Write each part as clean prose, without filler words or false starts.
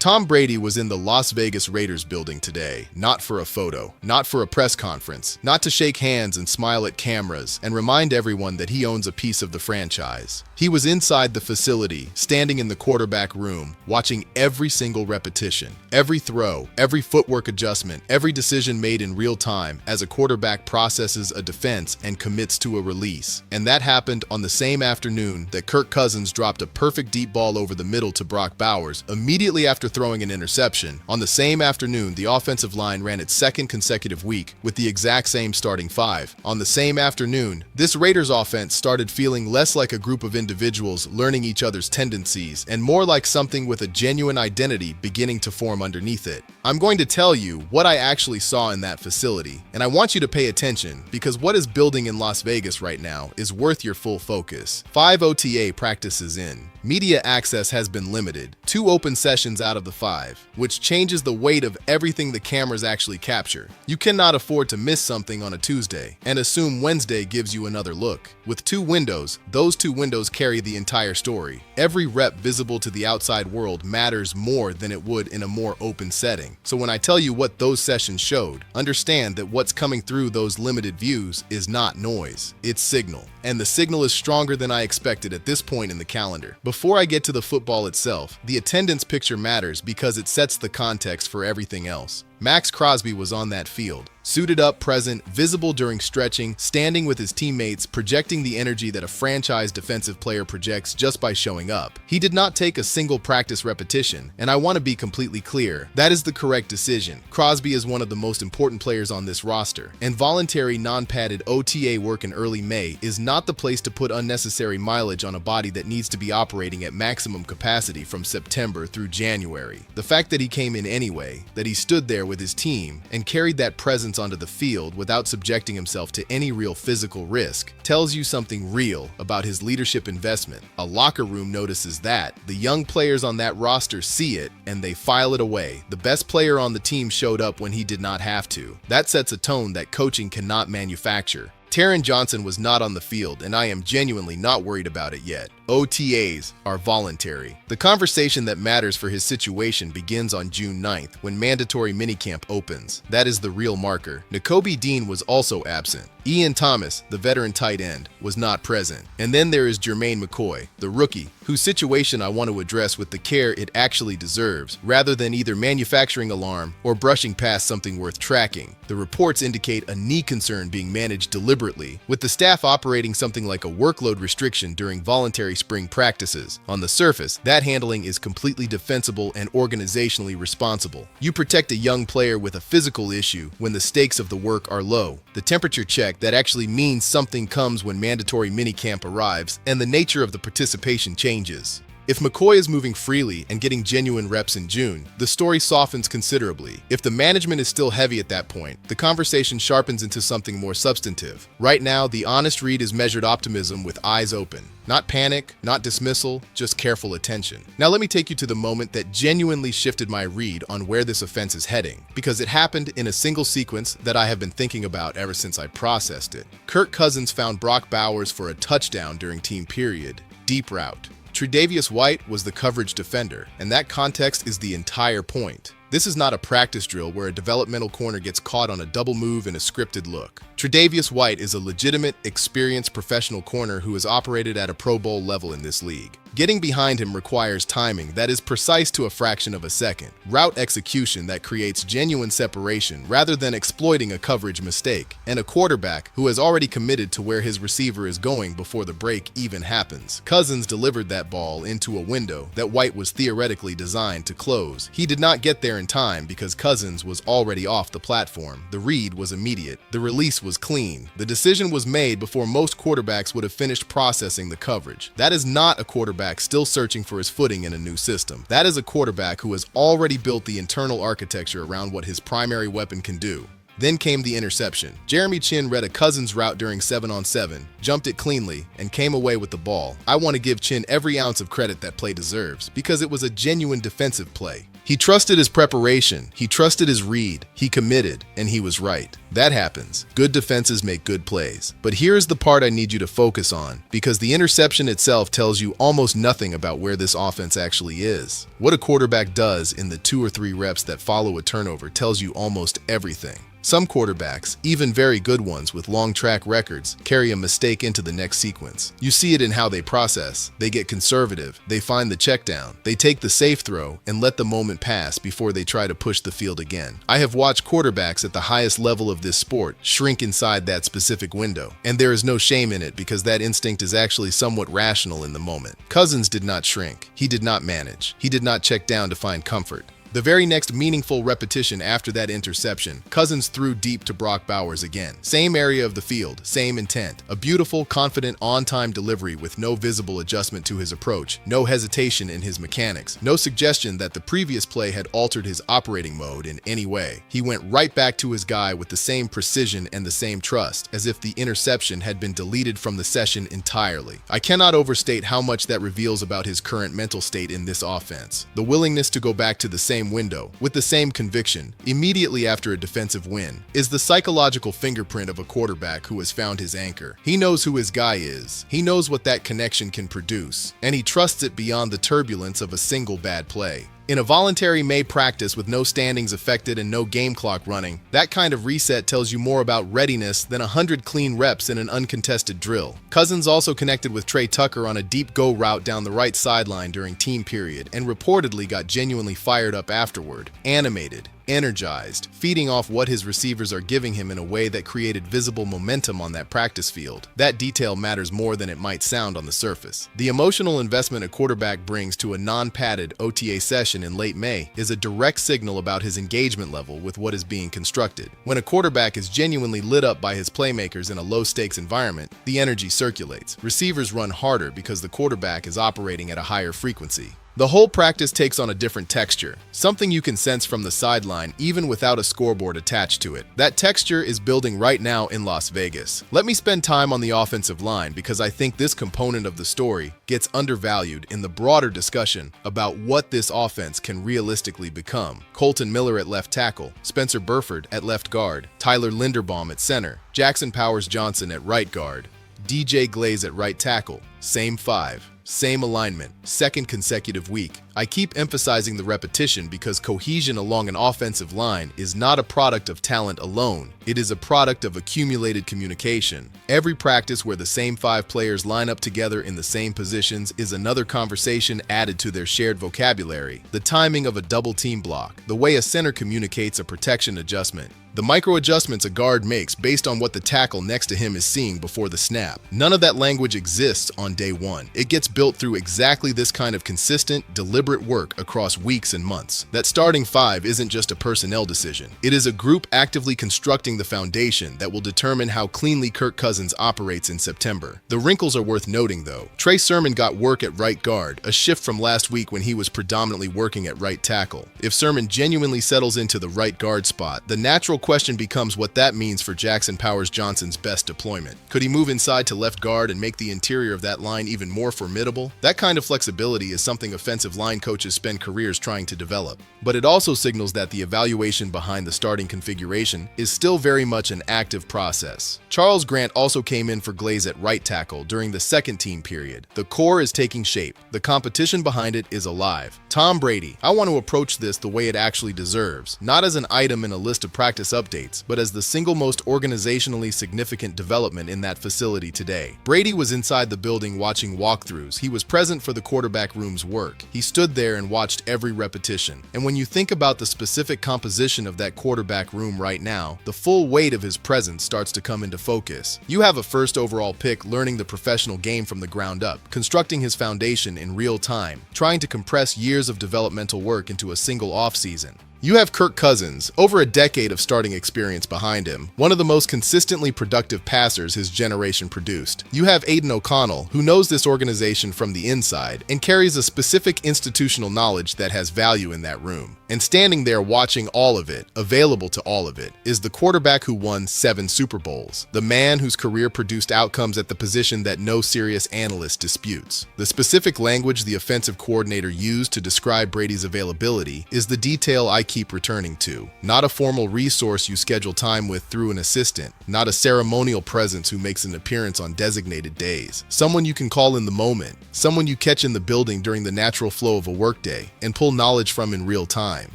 Tom Brady was in the Las Vegas Raiders building today, not for a photo, not for a press conference, not to shake hands and smile at cameras and remind everyone that he owns a piece of the franchise. He was inside the facility, standing in the quarterback room, watching every single repetition, every throw, every footwork adjustment, every decision made in real time as a quarterback processes a defense and commits to a release. And that happened on the same afternoon that Kirk dropped a perfect deep ball over the middle to Brock Bowers immediately after throwing an interception. On the same afternoon, the offensive line ran its second consecutive week with the exact same starting five. On the same afternoon, this Raiders offense started feeling less like a group of individuals learning each other's tendencies and more like something with a genuine identity beginning to form underneath it. I'm going to tell you what I actually saw in that facility, and I want you to pay attention because what is building in Las Vegas right now is worth your full focus. 5 OTA practices in. Media access has been limited, 2 open sessions out of the 5, which changes the weight of everything the cameras actually capture. You cannot afford to miss something on a Tuesday and assume Wednesday gives you another look. With 2 windows, those 2 windows carry the entire story. Every rep visible to the outside world matters more than it would in a more open setting. So when I tell you what those sessions showed, understand that what's coming through those limited views is not noise, it's signal. And the signal is stronger than I expected at this point in the calendar. Before I get to the football itself, the attendance picture matters because it sets the context for everything else. Max Crosby was on that field, suited up, present, visible during stretching, standing with his teammates, projecting the energy that a franchise defensive player projects just by showing up. He did not take a single practice repetition, and I want to be completely clear, that is the correct decision. Crosby is one of the most important players on this roster, and voluntary non-padded OTA work in early May is not the place to put unnecessary mileage on a body that needs to be operating at maximum capacity from September through January. The fact that he came in anyway, that he stood there with his team and carried that presence onto the field without subjecting himself to any real physical risk tells you something real about his leadership investment. A locker room notices that, the young players on that roster see it, and they file it away. The best player on the team showed up when he did not have to. That sets a tone that coaching cannot manufacture. Taron Johnson was not on the field, and I am genuinely not worried about it yet. OTAs are voluntary. The conversation that matters for his situation begins on June 9th when mandatory minicamp opens. That is the real marker. Nakobe Dean was also absent. Ian Thomas, the veteran tight end, was not present. And then there is Jermaine McCoy, the rookie, whose situation I want to address with the care it actually deserves, rather than either manufacturing alarm or brushing past something worth tracking. The reports indicate a knee concern being managed deliberately, with the staff operating something like a workload restriction during voluntary spring practices. On the surface, that handling is completely defensible and organizationally responsible. You protect a young player with a physical issue when the stakes of the work are low. The temperature check that actually means something comes when mandatory minicamp arrives and the nature of the participation changes. If McCoy is moving freely and getting genuine reps in June, the story softens considerably. If the management is still heavy at that point, the conversation sharpens into something more substantive. Right now, the honest read is measured optimism with eyes open. Not panic, not dismissal, just careful attention. Now let me take you to the moment that genuinely shifted my read on where this offense is heading, because it happened in a single sequence that I have been thinking about ever since I processed it. Kirk found Brock Bowers for a touchdown during team period. Deep route. Tre'Davious White was the coverage defender, and that context is the entire point. This is not a practice drill where a developmental corner gets caught on a double move and a scripted look. Tre'Davious White is a legitimate, experienced professional corner who has operated at a Pro Bowl level in this league. Getting behind him requires timing that is precise to a fraction of a second, route execution that creates genuine separation rather than exploiting a coverage mistake, and a quarterback who has already committed to where his receiver is going before the break even happens. Cousins delivered that ball into a window that White was theoretically designed to close. He did not get there in time because Cousins was already off the platform. The read was immediate. The release was clean. The decision was made before most quarterbacks would have finished processing the coverage. That is not a quarterback still searching for his footing in a new system. That is a quarterback who has already built the internal architecture around what his primary weapon can do. Then came the interception. Jeremy Chinn read a Cousins route during 7-on-7, jumped it cleanly, and came away with the ball. I want to give Chinn every ounce of credit that play deserves, because it was a genuine defensive play. He trusted his preparation, he trusted his read, he committed, and he was right. That happens. Good defenses make good plays. But here's the part I need you to focus on, because the interception itself tells you almost nothing about where this offense actually is. What a quarterback does in the 2 or 3 reps that follow a turnover tells you almost everything. Some quarterbacks, even very good ones with long track records, carry a mistake into the next sequence. You see it in how they process. They get conservative, they find the check down, they take the safe throw and let the moment pass before they try to push the field again. I have watched quarterbacks at the highest level of this sport shrink inside that specific window, and there is no shame in it because that instinct is actually somewhat rational in the moment. Cousins did not shrink. He did not manage. He did not check down to find comfort. The very next meaningful repetition after that interception, Cousins threw deep to Brock Bowers again. Same area of the field, same intent. A beautiful, confident, on-time delivery with no visible adjustment to his approach, no hesitation in his mechanics, no suggestion that the previous play had altered his operating mode in any way. He went right back to his guy with the same precision and the same trust, as if the interception had been deleted from the session entirely. I cannot overstate how much that reveals about his current mental state in this offense. The willingness to go back to the same window, with the same conviction, immediately after a defensive win, is the psychological fingerprint of a quarterback who has found his anchor. He knows who his guy is, he knows what that connection can produce, and he trusts it beyond the turbulence of a single bad play. In a voluntary May practice with no standings affected and no game clock running, that kind of reset tells you more about readiness than 100 clean reps in an uncontested drill. Cousins also connected with Trey Tucker on a deep go route down the right sideline during team period and reportedly got genuinely fired up afterward, animated, energized, feeding off what his receivers are giving him in a way that created visible momentum on that practice field. That detail matters more than it might sound on the surface. The emotional investment a quarterback brings to a non-padded OTA session in late May is a direct signal about his engagement level with what is being constructed. When a quarterback is genuinely lit up by his playmakers in a low-stakes environment, the energy circulates. Receivers run harder because the quarterback is operating at a higher frequency. The whole practice takes on a different texture, something you can sense from the sideline even without a scoreboard attached to it. That texture is building right now in Las Vegas. Let me spend time on the offensive line because I think this component of the story gets undervalued in the broader discussion about what this offense can realistically become. Colton Miller at left tackle, Spencer Burford at left guard, Tyler Linderbaum at center, Jackson Powers-Johnson at right guard, DJ Glaze at right tackle, same 5. Same alignment, second consecutive week. I keep emphasizing the repetition because cohesion along an offensive line is not a product of talent alone. It is a product of accumulated communication. Every practice where the same 5 players line up together in the same positions is another conversation added to their shared vocabulary. The timing of a double team block, the way a center communicates a protection adjustment, the micro adjustments a guard makes based on what the tackle next to him is seeing before the snap. None of that language exists on day one. It gets built through exactly this kind of consistent, deliberate work across weeks and months. That starting 5 isn't just a personnel decision. It is a group actively constructing the foundation that will determine how cleanly Kirk Cousins operates in September. The wrinkles are worth noting though. Trey Sermon got work at right guard, a shift from last week when he was predominantly working at right tackle. If Sermon genuinely settles into the right guard spot, the natural question becomes what that means for Jackson Powers-Johnson's best deployment. Could he move inside to left guard and make the interior of that line even more formidable? That kind of flexibility is something offensive line coaches spend careers trying to develop. But it also signals that the evaluation behind the starting configuration is still very much an active process. Charles Grant also came in for Glaze at right tackle during the second team period. The core is taking shape. The competition behind it is alive. Tom Brady. I want to approach this the way it actually deserves, not as an item in a list of practice updates, but as the single most organizationally significant development in that facility today. Brady was inside the building watching walkthroughs. He was present for the quarterback room's work. He stood there and watched every repetition. And when you think about the specific composition of that quarterback room right now, the full weight of his presence starts to come into focus. You have a first overall pick learning the professional game from the ground up, constructing his foundation in real time, trying to compress years of developmental work into a single offseason. You have Kirk Cousins, over a decade of starting experience behind him, one of the most consistently productive passers his generation produced. You have Aiden O'Connell, who knows this organization from the inside and carries a specific institutional knowledge that has value in that room. And standing there watching all of it, available to all of it, is the quarterback who won 7 Super Bowls, the man whose career produced outcomes at the position that no serious analyst disputes. The specific language the offensive coordinator used to describe Brady's availability is the detail I keep returning to, not a formal resource you schedule time with through an assistant, not a ceremonial presence who makes an appearance on designated days, someone you can call in the moment, someone you catch in the building during the natural flow of a workday and pull knowledge from in real time.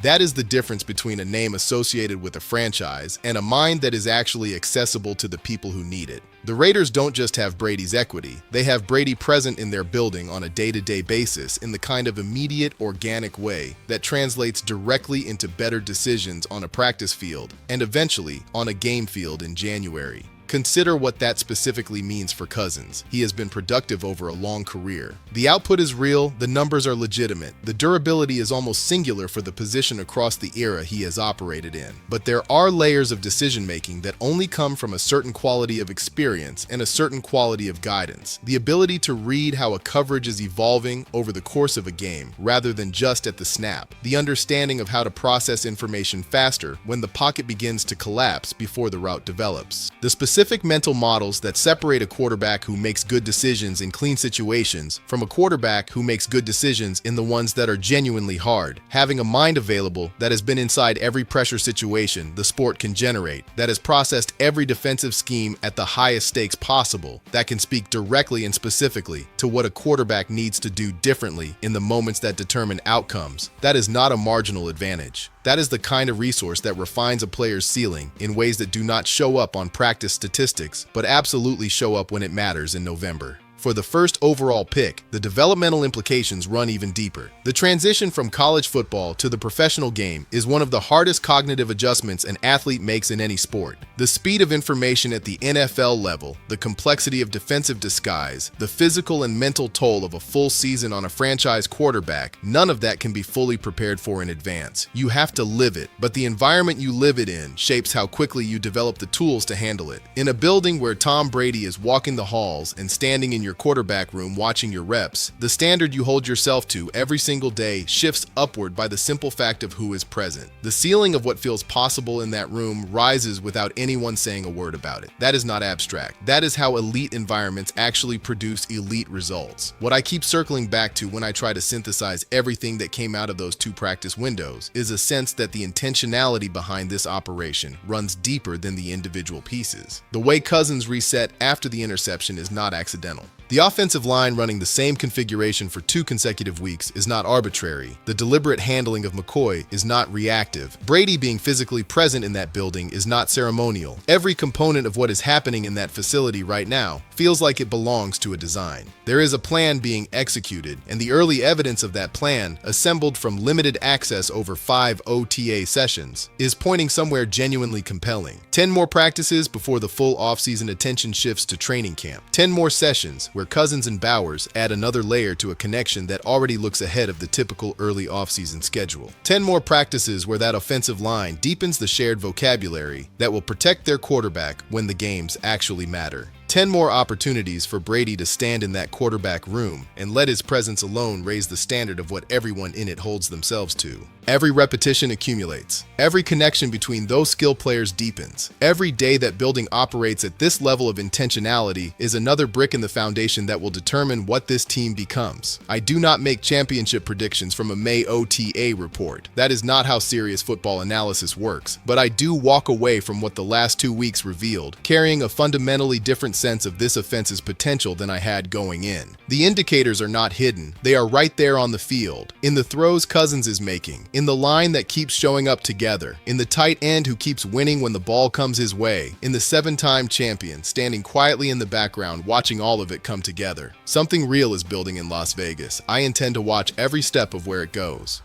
That is the difference between a name associated with a franchise and a mind that is actually accessible to the people who need it. The Raiders don't just have Brady's equity, they have Brady present in their building on a day-to-day basis in the kind of immediate, organic way that translates directly into better decisions on a practice field and eventually on a game field in January. Consider what that specifically means for Cousins. He has been productive over a long career. The output is real, the numbers are legitimate, the durability is almost singular for the position across the era he has operated in. But there are layers of decision-making that only come from a certain quality of experience and a certain quality of guidance. The ability to read how a coverage is evolving over the course of a game, rather than just at the snap. The understanding of how to process information faster when the pocket begins to collapse before the route develops. The specific mental models that separate a quarterback who makes good decisions in clean situations from a quarterback who makes good decisions in the ones that are genuinely hard. Having a mind available that has been inside every pressure situation the sport can generate, that has processed every defensive scheme at the highest stakes possible, that can speak directly and specifically to what a quarterback needs to do differently in the moments that determine outcomes. That is not a marginal advantage. That is the kind of resource that refines a player's ceiling in ways that do not show up on practice statistics, but absolutely show up when it matters in November. For the first overall pick, the developmental implications run even deeper. The transition from college football to the professional game is one of the hardest cognitive adjustments an athlete makes in any sport. The speed of information at the NFL level, the complexity of defensive disguise, the physical and mental toll of a full season on a franchise quarterback, none of that can be fully prepared for in advance. You have to live it, but the environment you live it in shapes how quickly you develop the tools to handle it. In a building where Tom Brady is walking the halls and standing in your quarterback room watching your reps, the standard you hold yourself to every single day shifts upward by the simple fact of who is present. The ceiling of what feels possible in that room rises without anyone saying a word about it. That is not abstract. That is how elite environments actually produce elite results. What I keep circling back to when I try to synthesize everything that came out of those 2 practice windows is a sense that the intentionality behind this operation runs deeper than the individual pieces. The way Cousins reset after the interception is not accidental. The offensive line running the same configuration for 2 consecutive weeks is not arbitrary. The deliberate handling of McCoy is not reactive. Brady being physically present in that building is not ceremonial. Every component of what is happening in that facility right now feels like it belongs to a design. There is a plan being executed, and the early evidence of that plan, assembled from limited access over 5 OTA sessions, is pointing somewhere genuinely compelling. 10 more practices before the full offseason attention shifts to training camp. 10 more sessions where Cousins and Bowers add another layer to a connection that already looks ahead of the typical early offseason schedule. 10 more practices where that offensive line deepens the shared vocabulary that will protect their quarterback when the games actually matter. 10 more opportunities for Brady to stand in that quarterback room and let his presence alone raise the standard of what everyone in it holds themselves to. Every repetition accumulates. Every connection between those skill players deepens. Every day that building operates at this level of intentionality is another brick in the foundation that will determine what this team becomes. I do not make championship predictions from a May OTA report. That is not how serious football analysis works. But I do walk away from what the last 2 weeks revealed, carrying a fundamentally different sense of this offense's potential than I had going in. The indicators are not hidden. They are right there on the field. In the throws Cousins is making, in the line that keeps showing up together, in the tight end who keeps winning when the ball comes his way, in the 7-time champion standing quietly in the background watching all of it come together. Something real is building in Las Vegas. I intend to watch every step of where it goes.